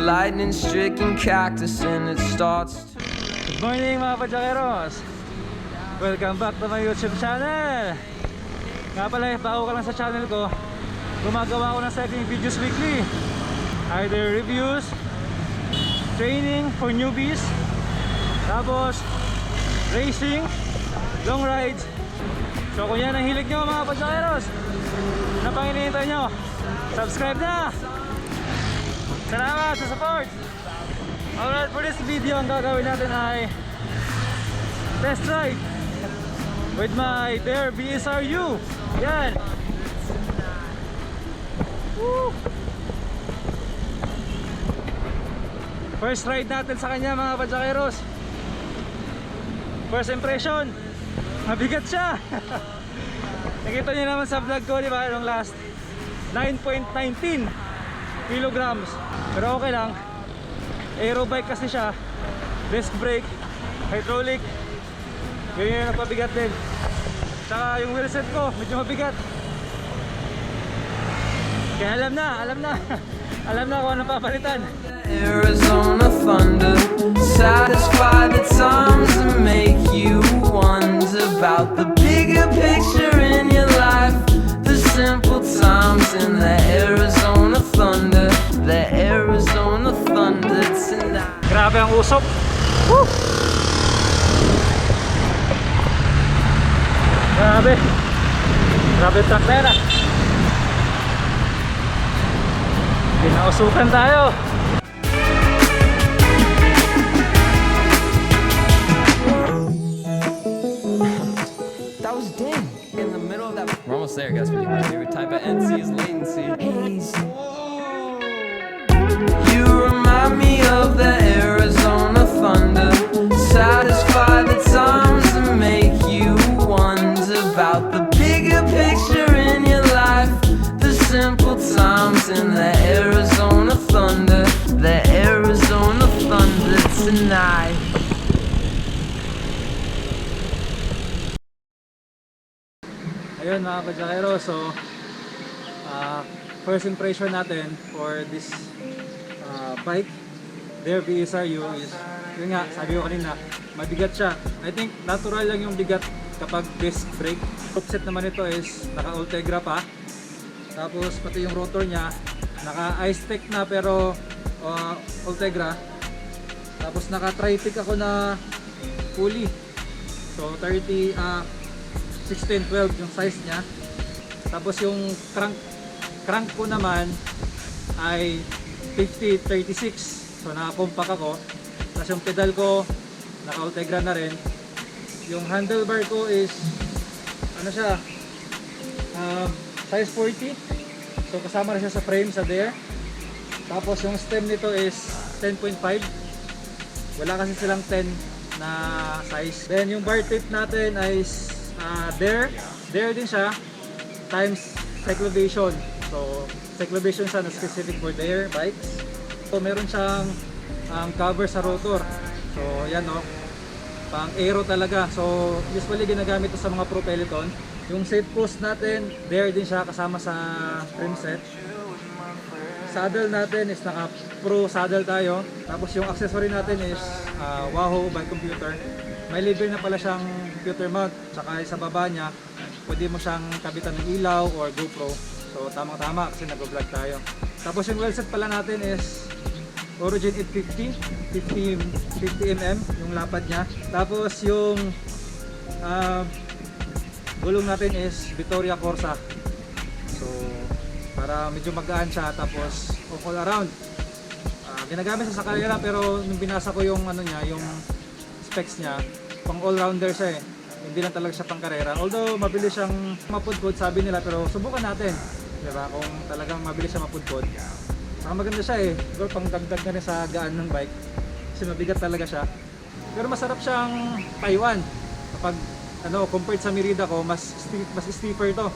lightning-stricken cactus and it starts to... Good morning mga Padyakeros! Welcome back to my YouTube channel! Nga pala, bago ka lang sa channel ko, gumagawa ko ng cycling videos weekly. Either reviews, training for newbies, tapos racing, long rides. So kung yan ang hilig nyo mga Padyakeros, ano pang hinihintay nyo? Subscribe na! Salamat sa support! Alright, for this video ang gagawin natin ay test ride with my Bear BSRU. Yan! Woo! First ride natin sa kanya mga Padyakeros. First impression, mabigat siya. Nakita niyo naman sa vlog ko, di ba, nung last 9.19 kilograms. Pero okay lang, aero bike kasi siya, disc brake, hydraulic, yun yung nagpabigat din. Tsaka yung wheelset ko medyo mabigat, kaya alam na kung anong papalitan. Arizona thunder, satisfy the times that make you wonder about the bigger picture in your life, the simple times in the Arizona thunder, the Arizona thunder tonight. Grabe ang usok. Woo! Grabe truck na yan ah. Pinausukan tayo. That was dim in the middle of that. We're almost there, guys. My favorite type of NC is latency. Haze. You remind me of the Arizona thunder, satisfy the times that make you wonder about the bigger picture in your life, the simple times in the Arizona thunder, the Arizona thunder tonight. Ayun mga Padyakeros, so first impression natin for this bike, Bear BSRU, is yun nga, sabi ko kanina, mabigat siya. I think natural lang yung bigat kapag disc brake. Offset naman ito is naka Ultegra pa, tapos pati yung rotor nya naka ice-tech na pero Ultegra, tapos naka tri-tech ako na pulley, so 30 16-12 yung size nya. Tapos yung crank ko naman ay 50-36, so naka-compact ako. Tapos yung pedal ko naka Ultegra na rin. Yung handlebar ko is ano siya, size 40, so kasama na siya sa frame sa there. Tapos yung stem nito is 10.5, wala kasi silang 10 na size. Then yung bar tip natin ay there din siya times cyclovation. So cyclovation siya na specific for their bikes. So meron siyang cover sa rotor. So yan o, pang aero talaga. So usually ginagamit ito sa mga pro peloton. Yung seat post natin, there din siya kasama sa trim set. Saddle natin is naka pro saddle tayo. Tapos yung accessory natin is Wahoo bike computer. May libre na pala siyang computer mount, tsaka sa baba niya pwede mo siyang kabitan ng ilaw or GoPro. So tamang-tama kasi nag-vlog tayo. Tapos yung wheelset pala natin is Origin 850 50mm yung lapad niya. Tapos yung gulong natin is Vittoria Corsa. So para medyo magaan siya, tapos all around. Ginagamit siya sa karera, pero nung binasa ko yung ano niya, yung specs niya, pang all-rounder siya eh. Hindi lang talaga siya pang karera. Although mabilis siyang mapudpod sabi nila, pero subukan natin. Diba? Kung talagang mabilis siya mapudpod. Saka maganda siya eh. Siguro pang dagdag na rin sa gaan ng bike. Kasi mabigat talaga siya. Pero masarap siyang paiwan. Kapag ano, compared sa Merida ko, mas stiffer to.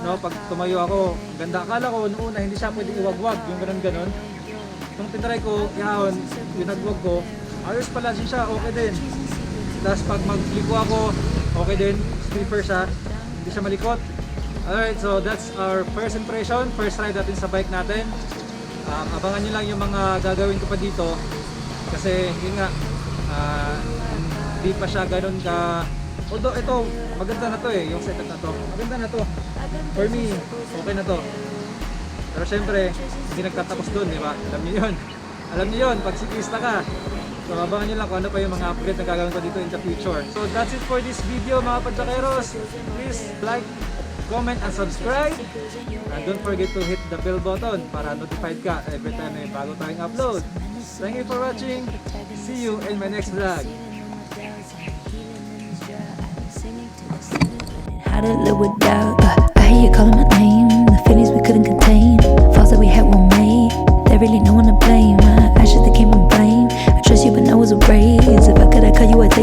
No, pag tumayo ako, ganda. Akala ko noon na hindi siya pwedeng iwagwag, yung ganun-ganon. Nung tinry ko, yahon, yung nagwag ko, ayos pala siya, okay din. Tapos pag magliko ako, okay din, stiffer siya, hindi siya malikot. Alright, so that's our first impression, first ride natin sa bike natin. Abangan nyo lang yung mga gagawin ko pa dito. Kasi yun nga, hindi pa siya ganun ka... Although ito, maganda na to eh, yung setup na to. Maganda na to. For me, okay na to. Pero syempre, hindi nagtatapos dun, di ba? Alam niyo yun. Alam niyo yun, pag siklista ka. So abangan nyo lang kung ano pa yung mga upgrade na gagawin ko dito in the future. So that's it for this video mga Padyakeros. Please like, comment, and subscribe. And don't forget to hit the bell button para notified ka every time may bago tayong upload. Thank you for watching. See you in my next vlog. How to live without I hear you calling my name. The feelings we couldn't contain. Thoughts that we had were made. There really no one to blame.